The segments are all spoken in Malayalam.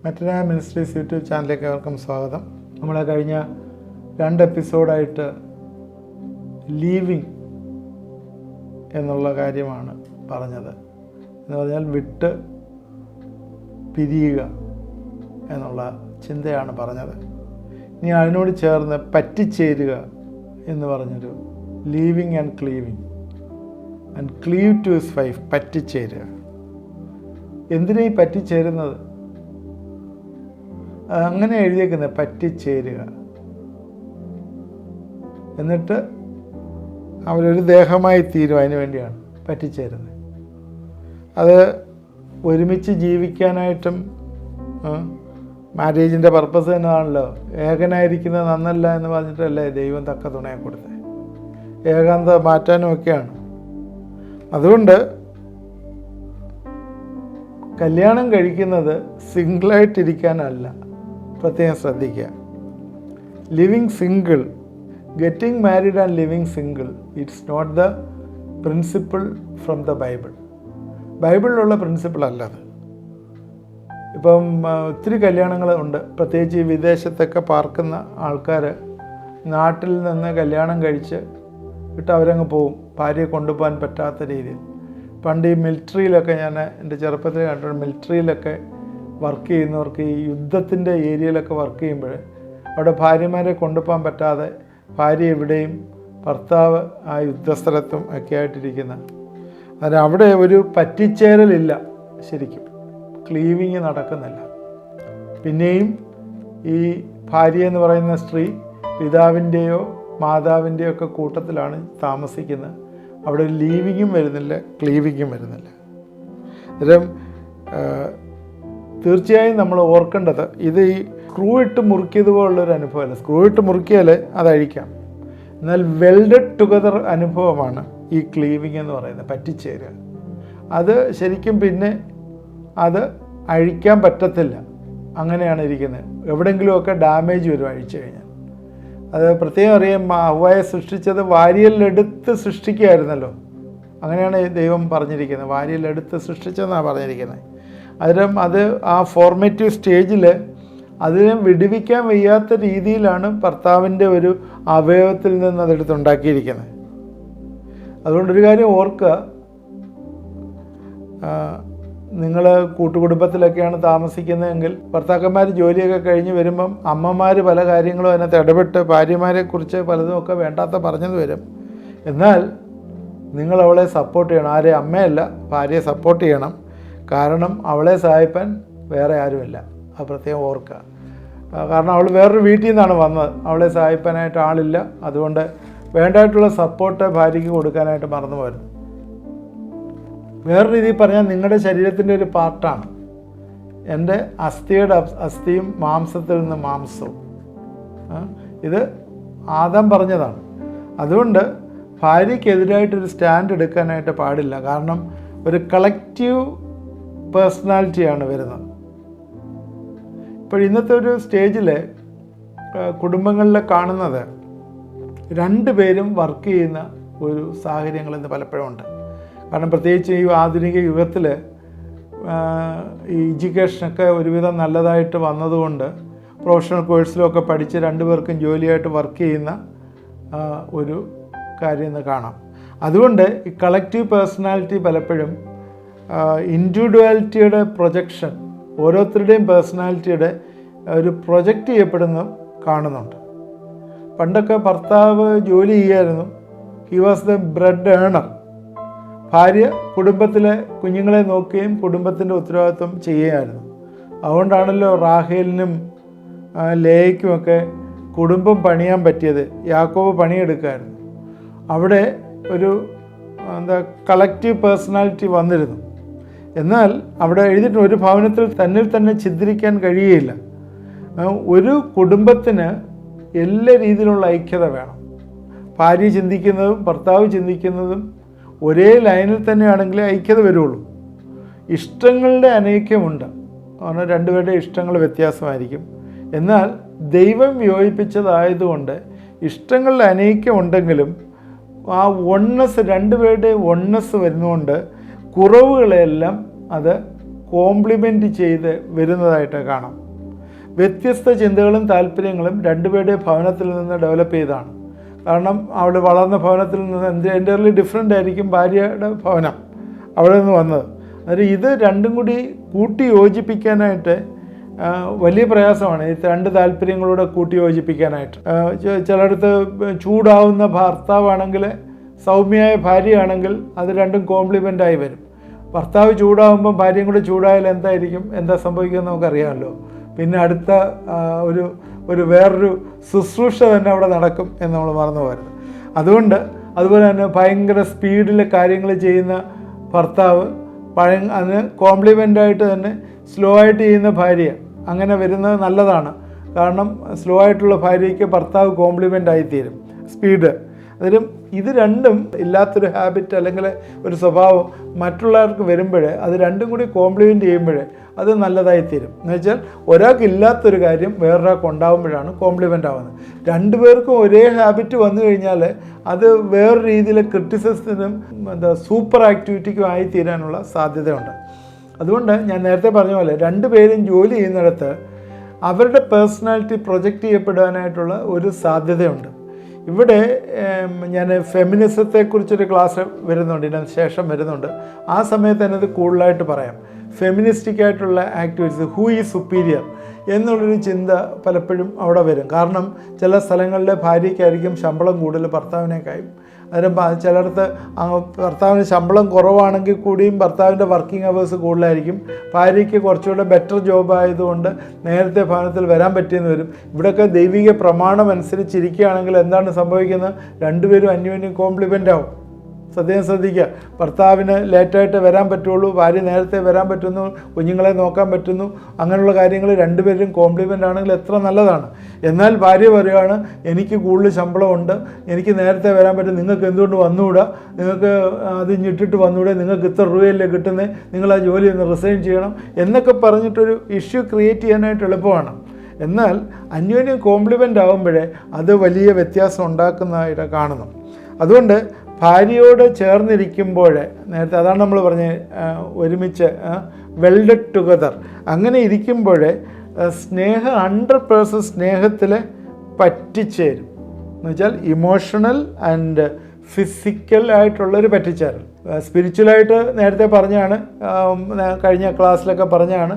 മെറ്റന മിനിസ്ട്രീസ് യൂട്യൂബ് ചാനലിലേക്ക് ഏവർക്കും സ്വാഗതം. നമ്മൾ കഴിഞ്ഞ 2 എപ്പിസോഡായിട്ട് ലീവിങ് എന്നുള്ള കാര്യമാണ് പറഞ്ഞത്. എന്ന് പറഞ്ഞാൽ വിട്ട് പിരിയുക എന്നുള്ള ചിന്തയാണ് പറഞ്ഞത്. ഇനി അതിനോട് ചേർന്ന് പറ്റിച്ചേരുക എന്ന് പറഞ്ഞൊരു leaving and cleave to his wife. പറ്റിച്ചേരുക. എന്തിനാ ഈ പറ്റിച്ചേരുന്നത്? അങ്ങനെ എഴുതിയേക്കുന്നത് പറ്റിച്ചേരുക. എന്നിട്ട് അവരൊരു ദേഹമായി തീരും. അതിന് വേണ്ടിയാണ് പറ്റിച്ചേരുന്നത്. അത് ഒരുമിച്ച് ജീവിക്കാനായിട്ടും മാരേജിൻ്റെ പർപ്പസ് തന്നെയാണല്ലോ. ഏകനായിരിക്കുന്നത് നന്നല്ല എന്ന് പറഞ്ഞിട്ടല്ലേ ദൈവം തക്ക തുണയെ കൊടുത്തത്. ഏകാന്ത മാറ്റാനും ഒക്കെയാണ്. അതുകൊണ്ട് കല്യാണം കഴിക്കുന്നത് സിംഗിളായിട്ടിരിക്കാനല്ല. പ്രത്യേകം ശ്രദ്ധിക്കുക. Living single, getting married and living single, it's not the principle from the ബൈബിളിലുള്ള പ്രിൻസിപ്പിൾ അല്ലത്. ഇപ്പം ഒത്തിരി കല്യാണങ്ങൾ ഉണ്ട്. പ്രത്യേകിച്ച് ഈ വിദേശത്തൊക്കെ പാർക്കുന്ന ആൾക്കാർ നാട്ടിൽ നിന്ന് കല്യാണം കഴിച്ച് വിട്ട് അവരങ്ങ് പോവും, ഭാര്യയെ കൊണ്ടുപോകാൻ പറ്റാത്ത രീതിയിൽ. പണ്ട് ഈ മിലിറ്ററിയിലൊക്കെ ഞാൻ എൻ്റെ ചെറുപ്പത്തിൽ കണ്ടിട്ടുണ്ട്. മിലിറ്ററിയിലൊക്കെ വർക്ക് ചെയ്യുന്നവർക്ക് ഈ യുദ്ധത്തിൻ്റെ ഏരിയയിലൊക്കെ വർക്ക് ചെയ്യുമ്പോൾ അവിടെ ഭാര്യമാരെ കൊണ്ടുപോകാൻ പറ്റാതെ ഭാര്യ എവിടെയും ഭർത്താവ് ആ യുദ്ധസ്ഥലത്തും ഒക്കെ ആയിട്ടിരിക്കുന്ന, അതിന് അവിടെ ഒരു പറ്റിച്ചേരലില്ല. ശരിക്കും ക്ലീവിങ് നടക്കുന്നില്ല. പിന്നെയും ഈ ഭാര്യ എന്ന് പറയുന്ന സ്ത്രീ പിതാവിൻ്റെയോ മാതാവിൻ്റെയോ ഒക്കെ കൂട്ടത്തിലാണ് താമസിക്കുന്നത്. അവിടെ ലീവിങ്ങും വരുന്നില്ല, ക്ലീവിങ്ങും വരുന്നില്ല. അന്നേരം തീർച്ചയായും നമ്മൾ ഓർക്കേണ്ടത്, ഇത് ഈ സ്ക്രൂ ഇട്ട് മുറുക്കിയതുപോലുള്ളൊരു അനുഭവമല്ല. സ്ക്രൂ ഇട്ട് മുറുക്കിയാൽ അത് അഴിക്കാം. എന്നാൽ വെൽഡഡ് ടുഗദർ അനുഭവമാണ് ഈ ക്ലീവിങ് എന്ന് പറയുന്നത്, പറ്റിച്ചേരുക. അത് ശരിക്കും പിന്നെ അത് അഴിക്കാൻ പറ്റത്തില്ല. അങ്ങനെയാണ് ഇരിക്കുന്നത്. എവിടെയെങ്കിലുമൊക്കെ ഡാമേജ് വരും അഴിച്ചു കഴിഞ്ഞാൽ. അത് പ്രത്യേകം അറിയാം. ഹവ്വായെ സൃഷ്ടിച്ചത് വാരിയലെടുത്ത് സൃഷ്ടിക്കുകയായിരുന്നല്ലോ. അങ്ങനെയാണ് ദൈവം പറഞ്ഞിരിക്കുന്നത്. വാരിയലെടുത്ത് സൃഷ്ടിച്ചതെന്നാണ് പറഞ്ഞിരിക്കുന്നത്. അന്നേരം അത് ആ ഫോർമേറ്റീവ് സ്റ്റേജിൽ അതിനെ വിടുവിക്കാൻ വയ്യാത്ത രീതിയിലാണ് ഭർത്താവിൻ്റെ ഒരു അവയവത്തിൽ നിന്ന് അതെടുത്തുണ്ടാക്കിയിരിക്കുന്നത്. അതുകൊണ്ടൊരു കാര്യം ഓർക്കുക, നിങ്ങൾ കൂട്ടുകുടുംബത്തിലൊക്കെയാണ് താമസിക്കുന്നതെങ്കിൽ ഭർത്താക്കന്മാർ ജോലിയൊക്കെ കഴിഞ്ഞ് വരുമ്പം അമ്മമാർ പല കാര്യങ്ങളും അതിനകത്ത് ഇടപെട്ട് ഭാര്യമാരെക്കുറിച്ച് പലതുമൊക്കെ വേണ്ടാത്ത പറഞ്ഞത് വരും. എന്നാൽ നിങ്ങൾ അവളെ സപ്പോർട്ട് ചെയ്യണം. ആരെ? അമ്മയല്ല, ഭാര്യയെ സപ്പോർട്ട് ചെയ്യണം. കാരണം അവളെ സഹായിപ്പാൻ വേറെ ആരുമില്ല. അത് പ്രത്യേകം ഓർക്കുക. കാരണം അവൾ വേറൊരു വീട്ടിൽ നിന്നാണ് വന്നത്. അവളെ സഹായിപ്പാനായിട്ട് ആളില്ല. അതുകൊണ്ട് വേണ്ടതായിട്ടുള്ള സപ്പോർട്ട് ഭാര്യയ്ക്ക് കൊടുക്കാനായിട്ട് മറന്നു പോരുന്നു. വേറെ രീതിയിൽ പറഞ്ഞാൽ നിങ്ങളുടെ ശരീരത്തിൻ്റെ ഒരു പാർട്ടാണ്. എൻ്റെ അസ്ഥിയുടെ അസ്ഥിയും മാംസത്തിൽ നിന്ന് മാംസവും. ഇത് ആദാം പറഞ്ഞതാണ്. അതുകൊണ്ട് ഭാര്യയ്ക്കെതിരായിട്ടൊരു സ്റ്റാൻഡ് എടുക്കാനായിട്ട് പാടില്ല. കാരണം ഒരു കളക്റ്റീവ് പേഴ്സണാലിറ്റിയാണ് വരുന്നത്. ഇപ്പോൾ ഇന്നത്തെ ഒരു സ്റ്റേജിൽ കുടുംബങ്ങളിൽ കാണുന്നത് 2 പേരും വർക്ക് ചെയ്യുന്ന ഒരു സാഹചര്യങ്ങൾ ഇന്ന് പലപ്പോഴും ഉണ്ട്. കാരണം പ്രത്യേകിച്ച് ഈ ആധുനിക യുഗത്തിൽ ഈ എഡ്യൂക്കേഷനൊക്കെ ഒരുവിധം നല്ലതായിട്ട് വന്നതുകൊണ്ട് പ്രൊഫഷണൽ കോഴ്സിലൊക്കെ പഠിച്ച് 2 പേർക്കും ജോലിയായിട്ട് വർക്ക് ചെയ്യുന്ന ഒരു കാര്യം ഇന്ന് കാണാം. അതുകൊണ്ട് ഈ കളക്റ്റീവ് പേഴ്സണാലിറ്റി പലപ്പോഴും ഇൻഡിവിജ്വാലിറ്റിയുടെ പ്രൊജക്ഷൻ, ഓരോരുത്തരുടെയും പേഴ്സണാലിറ്റിയുടെ ഒരു പ്രൊജക്റ്റ് ചെയ്യപ്പെടുന്ന കാണുന്നുണ്ട്. പണ്ടൊക്കെ ഭർത്താവ് ജോലി ചെയ്യായിരുന്നു. He was the bread earner. ഭാര്യ കുടുംബത്തിലെ കുഞ്ഞുങ്ങളെ നോക്കുകയും കുടുംബത്തിൻ്റെ ഉത്തരവാദിത്വം ചെയ്യുകയായിരുന്നു. അതുകൊണ്ടാണല്ലോ റാഹേലിനും ലേയ്ക്കുമൊക്കെ കുടുംബം പണിയാൻ പറ്റിയത്. യാക്കോബ് പണിയെടുക്കായിരുന്നു. അവിടെ ഒരു കളക്റ്റീവ് പേഴ്സണാലിറ്റി വന്നിരുന്നു. എന്നാൽ അവിടെ എഴുതിയിട്ട് ഒരു ഭവനത്തിൽ തന്നിൽ തന്നെ ഛിദ്രിക്കാൻ കഴിയുകയില്ല. ഒരു കുടുംബത്തിന് എല്ലാ രീതിയിലുള്ള ഐക്യത വേണം. ഭാര്യ ചിന്തിക്കുന്നതും ഭർത്താവ് ചിന്തിക്കുന്നതും ഒരേ ലൈനിൽ തന്നെയാണെങ്കിലേ ഐക്യത വരുള്ളൂ. ഇഷ്ടങ്ങളുടെ അനൈക്യമുണ്ട്. കാരണം 2 പേരുടെ ഇഷ്ടങ്ങൾ വ്യത്യാസമായിരിക്കും. എന്നാൽ ദൈവം യോജിപ്പിച്ചതായതുകൊണ്ട് ഇഷ്ടങ്ങളുടെ അനൈക്യമുണ്ടെങ്കിലും ആ ഒണ്ണസ്, 2 പേരുടെ ഒണ്ണസ് വരുന്നതുകൊണ്ട് കുറവുകളെല്ലാം അത് കോംപ്ലിമെൻ്റ് ചെയ്ത് വരുന്നതായിട്ട് കാണാം. വ്യത്യസ്ത ചിന്തകളും താല്പര്യങ്ങളും രണ്ടുപേരുടെ ഭവനത്തിൽ നിന്ന് ഡെവലപ്പ് ചെയ്തതാണ്. കാരണം അവൾ വളർന്ന ഭവനത്തിൽ നിന്ന് എൻ്റർലി ഡിഫറെൻ്റ് ആയിരിക്കും ഭാര്യയുടെ ഭവനം അവിടെ നിന്ന് വന്നത്. അതായത് ഇത് രണ്ടും കൂടി കൂട്ടി യോജിപ്പിക്കാനായിട്ട് വലിയ പ്രയാസമാണ്. ഈ രണ്ട് താല്പര്യങ്ങളൂടെ കൂട്ടി യോജിപ്പിക്കാനായിട്ട്. ചിലയിടത്ത് ചൂടാവുന്ന ഭർത്താവാണെങ്കിൽ സൗമ്യമായ ഭാര്യയാണെങ്കിൽ അത് രണ്ടും കോംപ്ലിമെൻ്റായി വരും. ഭർത്താവ് ചൂടാവുമ്പം ഭാര്യയും കൂടെ ചൂടായാൽ എന്താ സംഭവിക്കുമെന്ന് നമുക്കറിയാമല്ലോ. പിന്നെ അടുത്ത ഒരു വേറൊരു ശുശ്രൂഷ തന്നെ അവിടെ നടക്കും എന്ന് നമ്മൾ മറന്നു പോകരുത്. അതുപോലെ തന്നെ ഭയങ്കര സ്പീഡിൽ കാര്യങ്ങൾ ചെയ്യുന്ന ഭർത്താവ് അതിന് കോംപ്ലിമെൻ്റായിട്ട് തന്നെ സ്ലോ ആയിട്ട് ചെയ്യുന്ന ഭാര്യ അങ്ങനെ വരുന്നത് നല്ലതാണ്. കാരണം സ്ലോ ആയിട്ടുള്ള ഭാര്യയ്ക്ക് ഭർത്താവ് കോംപ്ലിമെൻ്റ് ആയിത്തീരും. സ്പീഡ് അതിലും ഇത് രണ്ടും ഇല്ലാത്തൊരു ഹാബിറ്റ് അല്ലെങ്കിൽ ഒരു സ്വഭാവം മറ്റുള്ളവർക്ക് വരുമ്പോൾ അത് രണ്ടും കൂടി കോംപ്ലിമെൻ്റ് ചെയ്യുമ്പോൾ അത് നല്ലതായിത്തീരും. എന്ന് വെച്ചാൽ ഒരാൾക്ക് ഇല്ലാത്തൊരു കാര്യം വേറൊരാൾക്ക് ഉണ്ടാകുമ്പോഴാണ് കോംപ്ലിമെൻ്റ് ആവുന്നത്. രണ്ടുപേർക്കും ഒരേ ഹാബിറ്റ് വന്നു കഴിഞ്ഞാൽ അത് വേറൊരു രീതിയിൽ ക്രിറ്റിസിസത്തിനും സൂപ്പർ ആക്ടിവിറ്റിക്കും ആയിത്തീരാനുള്ള സാധ്യതയുണ്ട്. അതുകൊണ്ട് ഞാൻ നേരത്തെ പറഞ്ഞ പോലെ രണ്ടുപേരും ജോലി ചെയ്യുന്നിടത്ത് അവരുടെ പേഴ്സണാലിറ്റി പ്രൊജക്റ്റ് ചെയ്യപ്പെടാനായിട്ടുള്ള ഒരു സാധ്യതയുണ്ട്. ഇവിടെ ഞാൻ ഫെമിനിസത്തെക്കുറിച്ചൊരു ക്ലാസ് വരുന്നുണ്ട്, ഇതിന് ശേഷം വരുന്നുണ്ട്. ആ സമയത്ത് തന്നെ അത് കൂടുതലായിട്ട് പറയാം. ഫെമിനിസ്റ്റിക് ആയിട്ടുള്ള ആക്ടിവിറ്റീസ്, ഹൂ ഈസ് സുപ്പീരിയർ എന്നുള്ളൊരു ചിന്ത പലപ്പോഴും അവിടെ വരും. കാരണം ചില സ്ഥലങ്ങളിൽ ഭാര്യയ്ക്കായിരിക്കും ശമ്പളം കൂടുതൽ ഭർത്താവിനേക്കായും. അന്നേരം ചിലയിടത്ത് ഭർത്താവിന് ശമ്പളം കുറവാണെങ്കിൽ കൂടിയും ഭർത്താവിൻ്റെ വർക്കിംഗ് അവേഴ്സ് കൂടുതലായിരിക്കും. ഭാര്യയ്ക്ക് കുറച്ചുകൂടെ ബെറ്റർ ജോബ് ആയതുകൊണ്ട് നേരത്തെ ഭവനത്തിൽ വരാൻ പറ്റിയെന്ന് വരും. ഇവിടെയൊക്കെ ദൈവിക പ്രമാണം അനുസരിച്ചിരിക്കുകയാണെങ്കിൽ എന്താണ് സംഭവിക്കുന്നത്? രണ്ടുപേരും അന്യോന്യം കോംപ്ലിമെൻ്റ് ആവും. ശ്രദ്ധിക്കുക, ഭർത്താവിന് ലേറ്റായിട്ട് വരാൻ പറ്റുള്ളൂ, ഭാര്യ നേരത്തെ വരാൻ പറ്റുന്നു, കുഞ്ഞുങ്ങളെ നോക്കാൻ പറ്റുന്നു. അങ്ങനെയുള്ള കാര്യങ്ങൾ രണ്ടുപേരും കോംപ്ലിമെൻ്റ് ആണെങ്കിൽ എത്ര നല്ലതാണ്. എന്നാൽ ഭാര്യ പറയുകയാണ്, എനിക്ക് കൂടുതൽ ശമ്പളമുണ്ട്, എനിക്ക് നേരത്തെ വരാൻ പറ്റും, നിങ്ങൾക്ക് എന്തുകൊണ്ട് വന്നുകൂടാ, നിങ്ങൾക്ക് അത് ഞിട്ടിട്ട് വന്നുകൂടെ, നിങ്ങൾക്ക് ഇത്ര രൂപയല്ലേ കിട്ടുന്നത്, നിങ്ങൾ ആ ജോലി ഒന്ന് റിസൈൻ ചെയ്യണം എന്നൊക്കെ പറഞ്ഞിട്ടൊരു ഇഷ്യൂ ക്രിയേറ്റ് ചെയ്യാനായിട്ട് എളുപ്പമാണ്. എന്നാൽ അന്യോന്യം കോംപ്ലിമെൻ്റ് ആകുമ്പോഴേ അത് വലിയ വ്യത്യാസം ഉണ്ടാക്കുന്നതായിട്ട് കാണുന്നു. അതുകൊണ്ട് ഭാര്യയോട് ചേർന്നിരിക്കുമ്പോൾ നേരത്തെ അതാണ് നമ്മൾ പറഞ്ഞത്, ഒരുമിച്ച് വെൽഡഡ് ടുഗദർ അങ്ങനെ ഇരിക്കുമ്പോൾ 100% സ്നേഹത്തിൽ പറ്റിച്ചേരും. എന്ന് വെച്ചാൽ ഇമോഷണൽ ആൻഡ് ഫിസിക്കൽ ആയിട്ടുള്ളൊരു പറ്റിച്ചേരൽ. സ്പിരിച്വലായിട്ട് നേരത്തെ പറഞ്ഞാണ്, കഴിഞ്ഞ ക്ലാസ്സിലൊക്കെ പറഞ്ഞാണ്,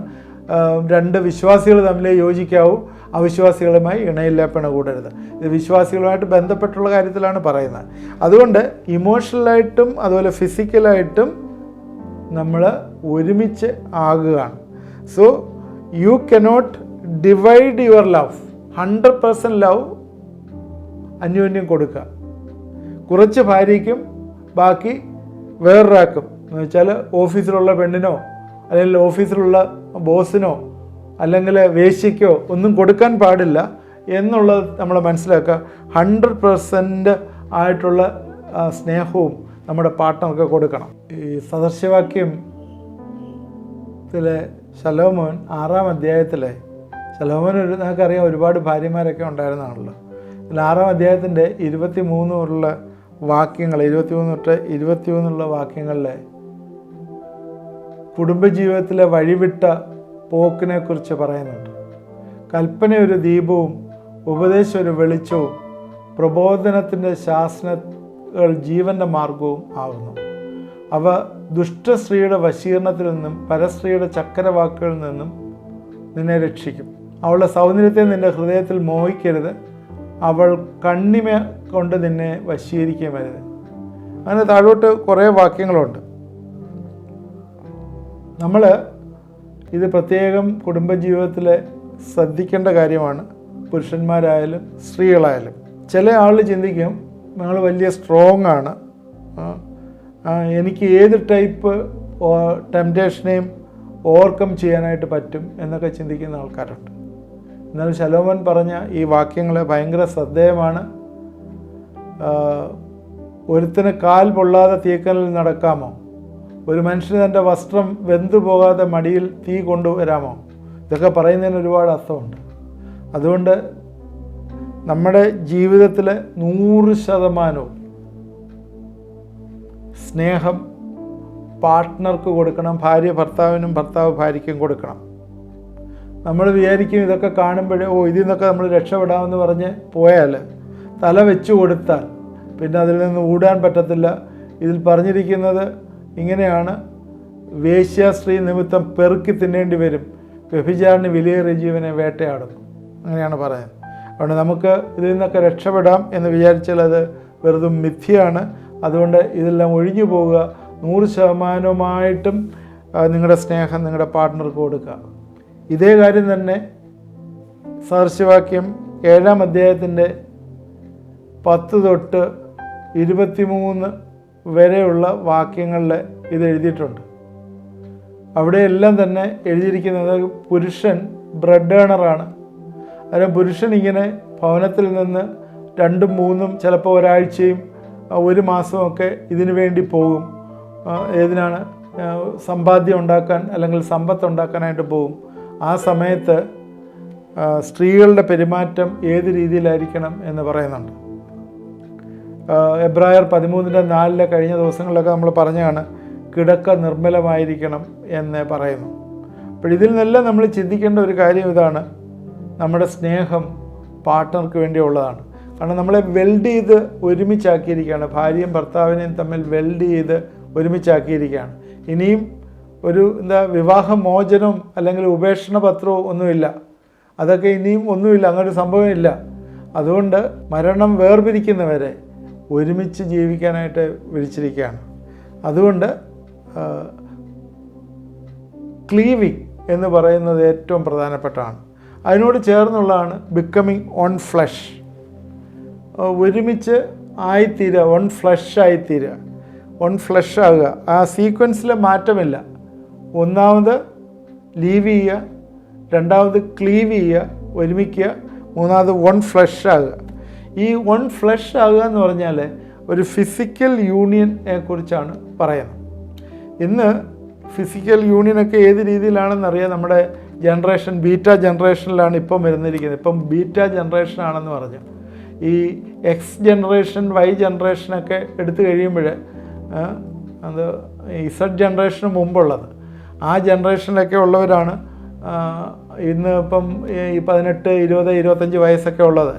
രണ്ട് വിശ്വാസികൾ തമ്മിൽ യോജിക്കാവൂ, അവിശ്വാസികളുമായി ഇണയില്ലാപ്പിണ കൂടരുത്. ഇത് വിശ്വാസികളുമായിട്ട് ബന്ധപ്പെട്ടുള്ള കാര്യത്തിലാണ് പറയുന്നത്. അതുകൊണ്ട് ഇമോഷണലായിട്ടും അതുപോലെ ഫിസിക്കലായിട്ടും നമ്മൾ ഒരുമിച്ച് ആകുകയാണ്. So you cannot divide your love. 100% love അന്യോന്യം കൊടുക്കുക. കുറച്ച് ഭാര്യയ്ക്കും ബാക്കി വേറൊരാൾക്കും. എന്ന് വെച്ചാൽ ഓഫീസിലുള്ള പെണ്ണിനോ അല്ലെങ്കിൽ ഓഫീസിലുള്ള ബോസിനോ അല്ലെങ്കിൽ വേശ്യയ്ക്കോ ഒന്നും കൊടുക്കാൻ പാടില്ല എന്നുള്ളത് നമ്മൾ മനസ്സിലാക്കുക. 100% ആയിട്ടുള്ള സ്നേഹവും നമ്മുടെ പാർട്ട്ണർക്ക് കൊടുക്കണം. ഈ സദൃശവാക്യത്തിലെ ശലോമോൻ 6-ാം അധ്യായത്തിലെ ശലോമോൻ നമുക്കറിയാം ഒരുപാട് ഭാര്യമാരൊക്കെ ഉണ്ടായിരുന്നാണല്ലോ. ഇതിൽ 6-ാം അധ്യായത്തിൻ്റെ 23 വാക്യങ്ങൾ, 23 വാക്യങ്ങളിലെ കുടുംബജീവിതത്തിലെ വഴിവിട്ട പോക്കിനെ കുറിച്ച് പറയുന്നുണ്ട്. കൽപ്പന ഒരു ദീപവും ഉപദേശം ഒരു വെളിച്ചവും പ്രബോധനത്തിൻ്റെ ശാസനകൾ ജീവൻ്റെ മാർഗവും ആകുന്നു. അവ ദുഷ്ടസ്ത്രീയുടെ വശീകരണത്തിൽ നിന്നും പരസ്ത്രീയുടെ ചക്കരവാക്കുകളിൽ നിന്നും നിന്നെ രക്ഷിക്കും. അവളുടെ സൗന്ദര്യത്തെ നിൻ്റെ ഹൃദയത്തിൽ മോഹിക്കരുത്, അവൾ കണ്ണിമ കൊണ്ട് നിന്നെ വശീകരിക്കുകയും വരുത്. അങ്ങനെ താഴോട്ട് കുറേ വാക്യങ്ങളുണ്ട്. നമ്മൾ ഇത് പ്രത്യേകം കുടുംബജീവിതത്തിൽ ശ്രദ്ധിക്കേണ്ട കാര്യമാണ്, പുരുഷന്മാരായാലും സ്ത്രീകളായാലും. ചില ആൾ ചിന്തിക്കും ഞങ്ങൾ വലിയ സ്ട്രോങ് ആണ്, എനിക്ക് ഏത് ടൈപ്പ് ടെംപ്റ്റേഷനെയും ഓവർകം ചെയ്യാനായിട്ട് പറ്റും എന്നൊക്കെ ചിന്തിക്കുന്ന ആൾക്കാരുണ്ട്. എന്നാൽ ശലോമോൻ പറഞ്ഞ ഈ വാക്യങ്ങൾ ഭയങ്കര ശ്രദ്ധേയമാണ്. ഒരുത്തിന് കാൽ പൊള്ളാതെ തീക്കനലിൽ നടക്കാമോ? ഒരു മനുഷ്യന് തൻ്റെ വസ്ത്രം വെന്തു പോകാതെ മടിയിൽ തീ കൊണ്ടുവരാമോ? ഇതൊക്കെ പറയുന്നതിന് ഒരുപാട് അർത്ഥമുണ്ട്. അതുകൊണ്ട് നമ്മുടെ ജീവിതത്തിൽ 100% സ്നേഹം പാർട്ട്ണർക്ക് കൊടുക്കണം, ഭാര്യ ഭർത്താവിനും ഭർത്താവ് ഭാര്യയ്ക്കും കൊടുക്കണം. നമ്മൾ വിചാരിക്കും ഇതൊക്കെ കാണുമ്പോൾ ഇതിൽ നിന്നൊക്കെ നമ്മൾ രക്ഷപ്പെടാമെന്ന് പറഞ്ഞ് പോയാൽ, തല വെച്ച് കൊടുത്താൽ പിന്നെ അതിൽ നിന്ന് ഊടാൻ പറ്റത്തില്ല. ഇതിൽ പറഞ്ഞിരിക്കുന്നത് ഇങ്ങനെയാണ്: വേശ്യാസ്ത്രീ നിമിത്തം പെറുക്കി തിന്നേണ്ടി വരും, വ്യഭിചാരിണി വിലയേറിയ ജീവനെ വേട്ടയാടുന്നു. അങ്ങനെയാണ് പറയുന്നത്. അതുകൊണ്ട് നമുക്ക് ഇതിൽ നിന്നൊക്കെ രക്ഷപ്പെടാം എന്ന് വിചാരിച്ചാൽ അത് വെറുതെ മിഥ്യയാണ്. അതുകൊണ്ട് ഇതെല്ലാം ഒഴിഞ്ഞു പോവുക. 100% നിങ്ങളുടെ സ്നേഹം നിങ്ങളുടെ പാർട്ട്ണർക്ക് കൊടുക്കുക. ഇതേ കാര്യം തന്നെ സദൃശവാക്യം 7-ാം അധ്യായത്തിൻ്റെ 10 തൊട്ട് 23 വരെയുള്ള വാക്യങ്ങളിൽ ഇത് എഴുതിയിട്ടുണ്ട്. അവിടെയെല്ലാം തന്നെ എഴുതിയിരിക്കുന്നത് പുരുഷൻ ബ്രെഡ് ഏണറാണ്. അന്നേരം പുരുഷൻ ഇങ്ങനെ ഭവനത്തിൽ നിന്ന് 2, 3 ചിലപ്പോൾ ഒരാഴ്ചയും 1 മാസമൊക്കെ ഇതിനു വേണ്ടി പോകും. ഏതിനാണ്? സമ്പാദ്യം ഉണ്ടാക്കാൻ അല്ലെങ്കിൽ സമ്പത്ത് ഉണ്ടാക്കാനായിട്ട് പോകും. ആ സമയത്ത് സ്ത്രീകളുടെ പെരുമാറ്റം ഏത് രീതിയിലായിരിക്കണം എന്ന് പറയുന്നുണ്ട്. എബ്രായർ 13:4 കഴിഞ്ഞ ദിവസങ്ങളിലൊക്കെ നമ്മൾ പറഞ്ഞാണ് കിടക്ക നിർമ്മലമായിരിക്കണം എന്ന് പറയുന്നു. അപ്പോൾ ഇതിൽ നിന്നെല്ലാം നമ്മൾ ചിന്തിക്കേണ്ട ഒരു കാര്യം ഇതാണ്: നമ്മുടെ സ്നേഹം പാർട്ട്ണർക്ക് വേണ്ടിയുള്ളതാണ്. കാരണം നമ്മളെ വെൽഡ് ചെയ്ത് ഒരുമിച്ചാക്കിയിരിക്കുകയാണ്. ഭാര്യയും ഭർത്താവിനെയും തമ്മിൽ വെൽഡ് ചെയ്ത് ഒരുമിച്ചാക്കിയിരിക്കുകയാണ്. ഇനിയും ഒരു വിവാഹമോചനവും അല്ലെങ്കിൽ ഉപേക്ഷണ പത്രവും ഒന്നുമില്ല. അതൊക്കെ ഇനിയും ഒന്നുമില്ല, അങ്ങനൊരു സംഭവമില്ല. അതുകൊണ്ട് മരണം വേർപിരിക്കുന്നവരെ ഒരുമിച്ച് ജീവിക്കാനായിട്ട് വിളിച്ചിരിക്കുകയാണ്. അതുകൊണ്ട് ക്ലീവിങ് എന്ന് പറയുന്നത് ഏറ്റവും പ്രധാനപ്പെട്ടതാണ്. അതിനോട് ചേർന്നുള്ളതാണ് ബിക്കമിങ് ഓൺ ഫ്ലഷ്. ഒരുമിച്ച് ആയിത്തീരുക, ഓൺ ഫ്ലഷ് ആയിത്തീരുക, ഓൺ ഫ്ലഷ് ആകുക. ആ സീക്വൻസിൽ മാറ്റമില്ല. ഒന്നാമത് ലീവ് ചെയ്യുക, രണ്ടാമത് ക്ലീവ് ചെയ്യുക, ഒരുമിക്കുക, മൂന്നാമത് വൺ ഫ്ലഷ് ആകുക. ഈ വൺ ഫ്ലഷ് ആകുക എന്ന് പറഞ്ഞാൽ ഒരു ഫിസിക്കൽ യൂണിയനെ കുറിച്ചാണ് പറയുന്നത്. ഇന്ന് ഫിസിക്കൽ യൂണിയനൊക്കെ ഏത് രീതിയിലാണെന്നറിയാം. നമ്മുടെ ജനറേഷൻ ബീറ്റ ജനറേഷനിലാണ് ഇപ്പം വരുന്നിരിക്കുന്നത്. ഇപ്പം ബീറ്റ ജനറേഷനാണെന്ന് പറഞ്ഞു. ഈ എക്സ് ജനറേഷൻ, വൈ ജനറേഷനൊക്കെ എടുത്തു കഴിയുമ്പോൾ അത് ഇസഡ് ജനറേഷന് മുമ്പുള്ളത്, ആ ജനറേഷനിലൊക്കെ ഉള്ളവരാണ് ഇന്ന് ഇപ്പം ഈ 18, 20, 25 വയസ്സൊക്കെ ഉള്ളത്.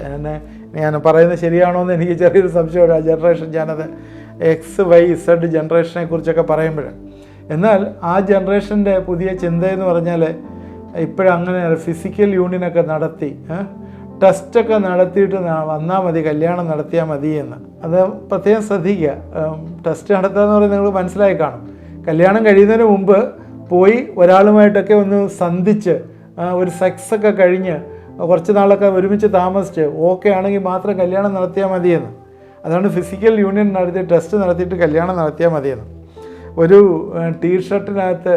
ഞാൻ പറയുന്നത് ശരിയാണോ എന്ന് എനിക്ക് ചെറിയൊരു സംശയമുണ്ട്. ആ ജനറേഷൻ, ഞാനത് എക്സ്, വൈ, ഇസഡ് ജനറേഷനെ കുറിച്ചൊക്കെ പറയുമ്പോൾ. എന്നാൽ ആ ജനറേഷൻ്റെ പുതിയ ചിന്തയെന്ന് പറഞ്ഞാൽ ഇപ്പോഴങ്ങനെ ഫിസിക്കൽ യൂണിയനൊക്കെ നടത്തി, ടെസ്റ്റൊക്കെ നടത്തിയിട്ട് വന്നാൽ മതി, കല്യാണം നടത്തിയാൽ മതി എന്ന്. അത് പ്രത്യേകം ശ്രദ്ധിക്കുക. ടെസ്റ്റ് നടത്തുക എന്ന് പറയുന്നത് നിങ്ങൾ മനസ്സിലായി കാണും. കല്യാണം കഴിയുന്നതിന് മുമ്പ് പോയി ഒരാളുമായിട്ടൊക്കെ ഒന്ന് സന്ധിച്ച് ഒരു സെക്സൊക്കെ കഴിഞ്ഞ് കുറച്ച് നാളൊക്കെ ഒരുമിച്ച് താമസിച്ച് ഓക്കെ ആണെങ്കിൽ മാത്രം കല്യാണം നടത്തിയാൽ മതിയെന്ന്. അതാണ് ഫിസിക്കൽ യൂണിയൻ നടത്തി ടെസ്റ്റ് നടത്തിയിട്ട് കല്യാണം നടത്തിയാൽ മതിയെന്ന്. ഒരു ടീഷർട്ടിനകത്ത്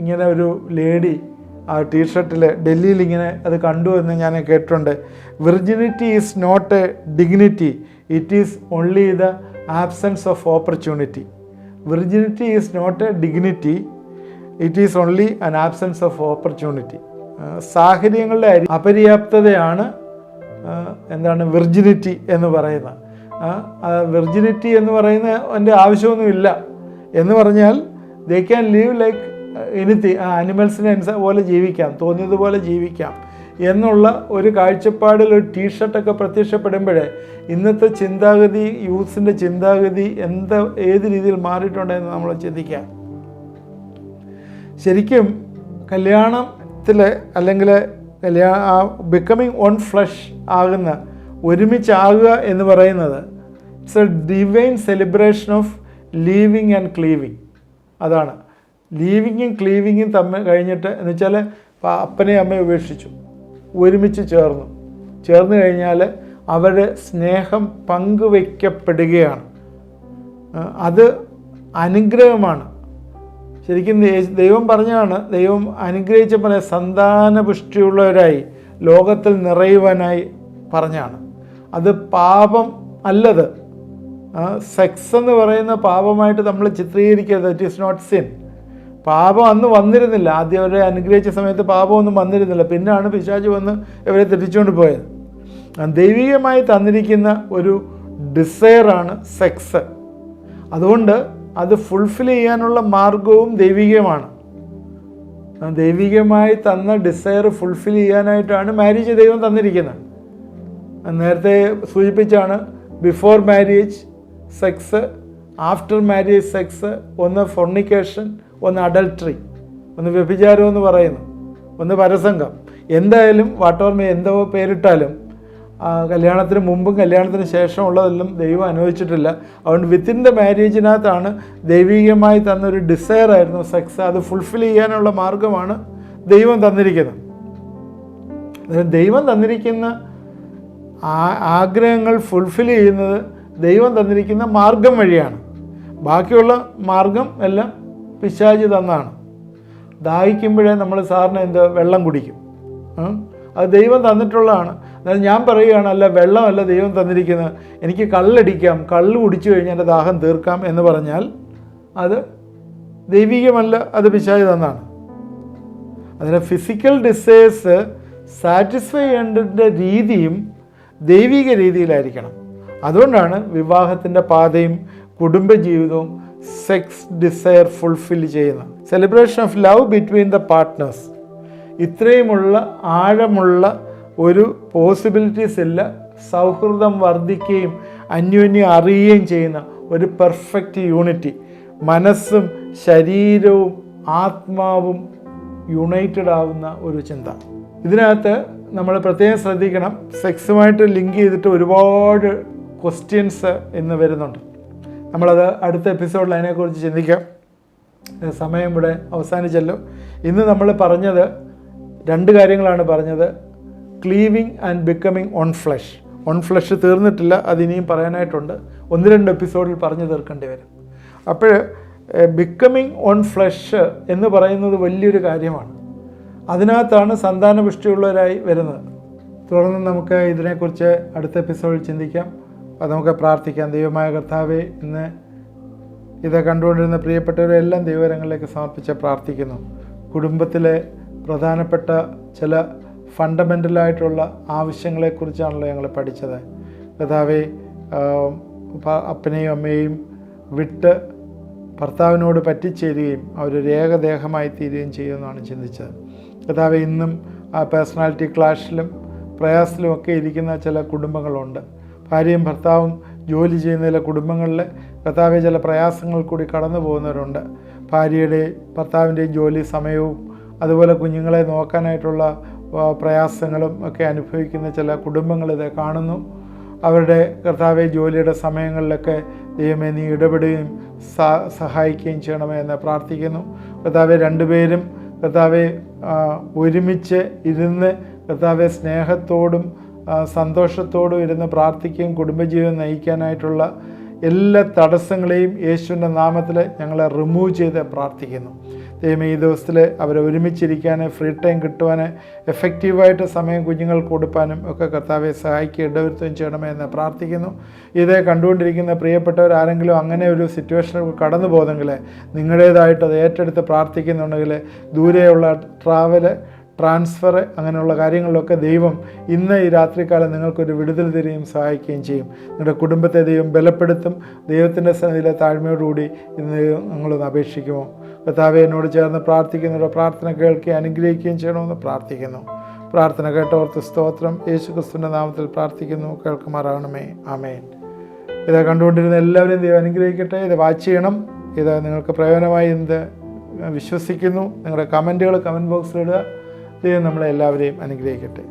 ഇങ്ങനെ ഒരു ലേഡി ആ ടീഷർട്ടിൽ ഡൽഹിയിൽ ഇങ്ങനെ അത് കണ്ടു എന്ന് ഞാൻ കേട്ടിട്ടുണ്ട്. Virginity is not a dignity, it is only the absence of opportunity. Virginity is not a dignity, it is only an absence of opportunity. സാഹചര്യങ്ങളുടെ അപര്യാപ്തതയാണ് വിർജിനിറ്റി എന്ന് പറയുന്നത്. വിർജിനിറ്റി എന്ന് പറയുന്നതിൻ്റെ ആവശ്യമൊന്നുമില്ല എന്ന് പറഞ്ഞാൽ they can live like anything, ആനിമൽസിനെ പോലെ ജീവിക്കാം, തോന്നിയതുപോലെ ജീവിക്കാം എന്നുള്ള ഒരു കാഴ്ചപ്പാടിൽ ഒരു ടീഷർട്ടൊക്കെ പ്രത്യക്ഷപ്പെടുമ്പോഴേ ഇന്നത്തെ ചിന്താഗതി, യൂത്ത്സിൻ്റെ ചിന്താഗതി ഏത് രീതിയിൽ മാറിയിട്ടുണ്ടെന്ന് നമ്മൾ ചിന്തിക്കാം. ശരിക്കും കല്യാണത്തിൽ അല്ലെങ്കിൽ ബിക്കമിങ് ഓൺ ഫ്ലഷ് ആകുന്ന, ഒരുമിച്ചാകുക എന്ന് പറയുന്നത് it's a divine celebration of leaving and cleaving. അതാണ് ലീവിങ്ങും ക്ലീവിങ്ങും തമ്മിൽ കഴിഞ്ഞിട്ട് എന്ന് വെച്ചാൽ അപ്പനെയും അമ്മയും ഉപേക്ഷിച്ചു, ഒരുമിച്ച് ചേർന്ന് കഴിഞ്ഞാൽ അവരുടെ സ്നേഹം പങ്കുവയ്ക്കപ്പെടുകയാണ്. അത് അനുഗ്രഹമാണ്. ശരിക്കും ദൈവം പറഞ്ഞാണ്, ദൈവം അനുഗ്രഹിച്ചപ്പോൾ സന്താനപുഷ്ടിയുള്ളവരായി ലോകത്തിൽ നിറയുവാനായി പറഞ്ഞാണ്. അത് പാപം അല്ലത്. സെക്സ് എന്ന് പറയുന്ന പാപമായിട്ട് നമ്മൾ ചിത്രീകരിക്കരുത്. It is not sin. പാപം അന്ന് വന്നിരുന്നില്ല. ആദ്യം അവരെ അനുഗ്രഹിച്ച സമയത്ത് പാപമൊന്നും വന്നിരുന്നില്ല. പിന്നാണ് പിശാച് വന്ന് ഇവരെ തെറ്റിച്ചുകൊണ്ട് പോയത്. ദൈവികമായി തന്നിരിക്കുന്ന ഒരു ഡിസയറാണ് സെക്സ്. അതുകൊണ്ട് അത് ഫുൾഫിൽ ചെയ്യാനുള്ള മാർഗവും ദൈവികമാണ്. ദൈവികമായി തന്ന ഡിസയർ ഫുൾഫിൽ ചെയ്യാനായിട്ടാണ് മാരേജ് ദൈവം തന്നിരിക്കുന്നത്. നേരത്തെ സൂചിപ്പിച്ചാണ്, before marriage sex, after marriage sex, ഒന്ന് ഫോർണിക്കേഷൻ, ഒന്ന് അഡൾട്ടറി, ഒന്ന് വ്യഭിചാരം എന്ന് പറയുന്നു, ഒന്ന് പരസംഗം. എന്തായാലും വാട്ടോർമേ എന്തോ പേരിട്ടാലും കല്യാണത്തിന് മുമ്പും കല്യാണത്തിന് ശേഷം ഉള്ളതെല്ലാം ദൈവം അനുവദിച്ചിട്ടില്ല. അതുകൊണ്ട് വിത്തിൻ ദ മാരേജിനകത്താണ് ദൈവികമായി തന്നൊരു ഡിസയർ ആയിരുന്നു സെക്സ്. അത് ഫുൾഫിൽ ചെയ്യാനുള്ള മാർഗമാണ് ദൈവം തന്നിരിക്കുന്നത്. ദൈവം തന്നിരിക്കുന്ന ആഗ്രഹങ്ങൾ ഫുൾഫിൽ ചെയ്യുന്നത് ദൈവം തന്നിരിക്കുന്ന മാർഗം വഴിയാണ്. ബാക്കിയുള്ള മാർഗം എല്ലാം പിശാച് തന്നാണ്. ദാഹിക്കുമ്പോഴേ നമ്മൾ സാറിന് വെള്ളം കുടിക്കും, അത് ദൈവം തന്നിട്ടുള്ളതാണ്. എന്നാൽ ഞാൻ പറയുകയാണ്, അല്ല വെള്ളമല്ല ദൈവം തന്നിരിക്കുന്നത്, എനിക്ക് കള്ളടിക്കാം, കള്ള് കുടിച്ചു കഴിഞ്ഞാൽ എൻ്റെ ദാഹം തീർക്കാം എന്ന് പറഞ്ഞാൽ അത് ദൈവികമല്ല, അത് പിശാച് തന്നാണ്. അതിന് ഫിസിക്കൽ ഡിസയേഴ്സ് സാറ്റിസ്ഫൈ ചെയ്യേണ്ട രീതിയും ദൈവിക രീതിയിലായിരിക്കണം. അതുകൊണ്ടാണ് വിവാഹത്തിൻ്റെ പാതയും കുടുംബജീവിതവും സെക്സ് ഡിസയർ ഫുൾഫിൽ ചെയ്യുന്നത്. Celebration of love between the partners. ഇത്രയുമുള്ള ആഴമുള്ള ഒരു പോസിബിലിറ്റീസ് ഇല്ല. സൗഹൃദം വർദ്ധിക്കുകയും അന്യോന്യം അറിയുകയും ചെയ്യുന്ന ഒരു പെർഫെക്റ്റ് യൂണിറ്റി. മനസ്സും ശരീരവും ആത്മാവും യുണൈറ്റഡ് ആവുന്ന ഒരു ചിന്ത. ഇതിനകത്ത് നമ്മൾ പ്രത്യേകം ശ്രദ്ധിക്കണം, സെക്സുമായിട്ട് ലിങ്ക് ചെയ്തിട്ട് ഒരുപാട് ക്വസ്റ്റ്യൻസ് ഇന്ന് വരുന്നുണ്ട്. നമ്മളത് അടുത്ത എപ്പിസോഡിൽ അതിനെക്കുറിച്ച് ചിന്തിക്കാം. സമയം ഇവിടെ അവസാനിച്ചല്ലോ. ഇന്ന് നമ്മൾ പറഞ്ഞത് 2 കാര്യങ്ങളാണ് പറഞ്ഞത്. Cleaving and becoming on flesh. One flesh തീർന്നിട്ടില്ല, അതിനിയും പറയാനായിട്ടുണ്ട്. 1-2 എപ്പിസോഡിൽ പറഞ്ഞു തീർക്കേണ്ടി വരും. അപ്പോൾ ബിക്കമിങ് ഓൺ ഫ്ലഷ് എന്ന് പറയുന്നത് വലിയൊരു കാര്യമാണ്. അതിനകത്താണ് സന്താനപുഷ്ടിയുള്ളവരായി വരുന്നത്. തുടർന്ന് നമുക്ക് ഇതിനെക്കുറിച്ച് അടുത്ത എപ്പിസോഡിൽ ചിന്തിക്കാം. അത് നമുക്ക് പ്രാർത്ഥിക്കാം. ദൈവമായ കർത്താവേ, ഇന്ന് ഇത് കണ്ടുകൊണ്ടിരുന്ന പ്രിയപ്പെട്ടവരെല്ലാം ദൈവകരങ്ങളിലേക്ക് സമർപ്പിച്ച് പ്രാർത്ഥിക്കുന്നു. കുടുംബത്തിലെ പ്രധാനപ്പെട്ട ചില ഫണ്ടമെൻ്റലായിട്ടുള്ള ആവശ്യങ്ങളെക്കുറിച്ചാണല്ലോ ഞങ്ങൾ പഠിച്ചത്. കർത്താവേ, അപ്പനെയും അമ്മയെയും വിട്ട് ഭർത്താവിനോട് പറ്റിച്ചേരുകയും അവരൊരു ഏകദേഹമായി തീരുകയും ചെയ്യുമെന്നാണ് ചിന്തിച്ചത്. കർത്താവേ, ഇന്നും ആ പേഴ്സണാലിറ്റി ക്ലാഷിലും പ്രയാസത്തിലുമൊക്കെ ഇരിക്കുന്ന ചില കുടുംബങ്ങളുണ്ട്. ഭാര്യയും ഭർത്താവും ജോലി ചെയ്യുന്ന ചില കുടുംബങ്ങളിൽ കർത്താവെ ചില പ്രയാസങ്ങൾ കൂടി കടന്നു പോകുന്നവരുണ്ട്. ഭാര്യയുടെയും ഭർത്താവിൻ്റെയും ജോലി സമയവും അതുപോലെ കുഞ്ഞുങ്ങളെ നോക്കാനായിട്ടുള്ള പ്രയാസങ്ങളും ഒക്കെ അനുഭവിക്കുന്ന ചില കുടുംബങ്ങളിത് കാണുന്നു. അവരുടെ കർത്താവെ ജോലിയുടെ സമയങ്ങളിലൊക്കെ ദൈവമേ നീ ഇടപെടുകയും സഹായിക്കുകയും ചെയ്യണമേ എന്ന് പ്രാർത്ഥിക്കുന്നു. കർത്താവെ, 2 പേരും കർത്താവെ ഒരുമിച്ച് ഇരുന്ന് കർത്താവെ സ്നേഹത്തോടും സന്തോഷത്തോടും ഇരുന്ന് പ്രാർത്ഥിക്കുകയും കുടുംബജീവിതം നയിക്കാനായിട്ടുള്ള എല്ലാ തടസ്സങ്ങളെയും യേശുവിൻ്റെ നാമത്തിൽ ഞങ്ങളെ റിമൂവ് ചെയ്ത് പ്രാർത്ഥിക്കുന്നു. ദൈവമേ, ഈ ദിവസത്തിൽ അവരെ ഒരുമിച്ചിരിക്കാൻ, ഫ്രീ ടൈം കിട്ടുവാൻ, എഫക്റ്റീവായിട്ട് സമയം കുഞ്ഞുങ്ങൾക്ക് കൊടുക്കാനും ഒക്കെ കർത്താവെ സഹായിക്കുക, ഇടവരുത്തുകയും ചെയ്യണമേ എന്ന് പ്രാർത്ഥിക്കുന്നു. ഇത് കണ്ടുകൊണ്ടിരിക്കുന്ന പ്രിയപ്പെട്ടവർ ആരെങ്കിലും അങ്ങനെ ഒരു സിറ്റുവേഷനിൽ കടന്നു പോകുന്നെങ്കിൽ, നിങ്ങളുടേതായിട്ട് അത് ഏറ്റെടുത്ത് പ്രാർത്ഥിക്കുന്നുണ്ടെങ്കിൽ, ദൂരെയുള്ള ട്രാൻസ്ഫർ അങ്ങനെയുള്ള കാര്യങ്ങളിലൊക്കെ ദൈവം ഇന്ന് ഈ രാത്രികാലം നിങ്ങൾക്കൊരു വിടുതൽ തരികയും സഹായിക്കുകയും ചെയ്യും. നിങ്ങളുടെ കുടുംബത്തെ ദൈവം ബലപ്പെടുത്തും. ദൈവത്തിൻ്റെ സന്നിധിയിലെ താഴ്മയോടുകൂടി ഇന്ന് നിങ്ങളൊന്ന് അപേക്ഷിക്കുമോ? കർത്താവേ, എന്നോട് ചേർന്ന് പ്രാർത്ഥിക്കുന്നവരുടെ പ്രാർത്ഥന കേൾക്കുകയും അനുഗ്രഹിക്കുകയും ചെയ്യണമെന്ന് പ്രാർത്ഥിക്കുന്നു. പ്രാർത്ഥന കേട്ടവർക്ക് സ്തോത്രം. യേശുക്രിസ്തുവിൻ്റെ നാമത്തിൽ പ്രാർത്ഥിക്കുന്നു, കേൾക്കുമാറാകണമേ. ആമേൻ. ഇത് കണ്ടുകൊണ്ടിരുന്ന എല്ലാവരെയും ദൈവം അനുഗ്രഹിക്കട്ടെ. ഇത് വാച്ച് ചെയ്യണം. ഇത് നിങ്ങൾക്ക് പ്രയോജനമായി എന്ന് വിശ്വസിക്കുന്നു. നിങ്ങളുടെ കമൻറ്റുകൾ കമൻറ്റ് ബോക്സിലിടുക. ദൈവം നമ്മളെ എല്ലാവരെയും അനുഗ്രഹിക്കട്ടെ.